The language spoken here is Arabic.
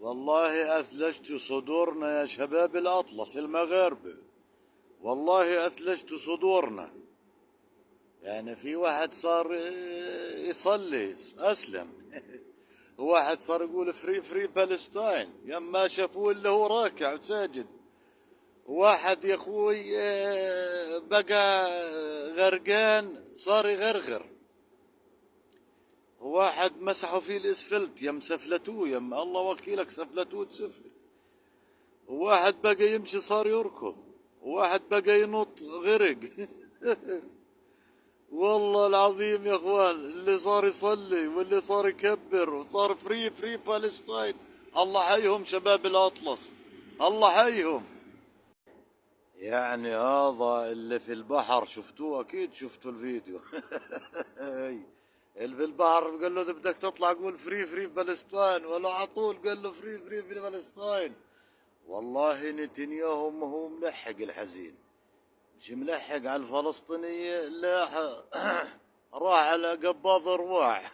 والله أثلجت صدورنا يا شباب الأطلس المغاربة. والله أثلجت صدورنا. يعني في واحد صار يصلي أسلم. واحد صار يقول فري فري بالستاين يما شافوه اللي هو راكع وساجد. واحد يا اخوي بقى غرقان صار يغرغر. واحد مسحوا فيه الاسفلت يم سفلتوه يم الله وكيلك سفلتوه تسفل. واحد بقى يمشي صار يركض. واحد بقى ينط غرق. والله العظيم يا اخوان اللي صار يصلي واللي صار يكبر وصار فري فري بالستاين. الله حيهم شباب الاطلس. الله حيهم. يعني هذا اللي في البحر شفتوه اكيد شفتوا الفيديو. اللي في البحر قال له اذا بدك تطلع قول فري فري فلسطين ولا على طول قال له فري فري في فلسطين. والله نتنياهو ما هو ملحق الحزين. مش ملحق على الفلسطينية لا. راح على قباض ارواح.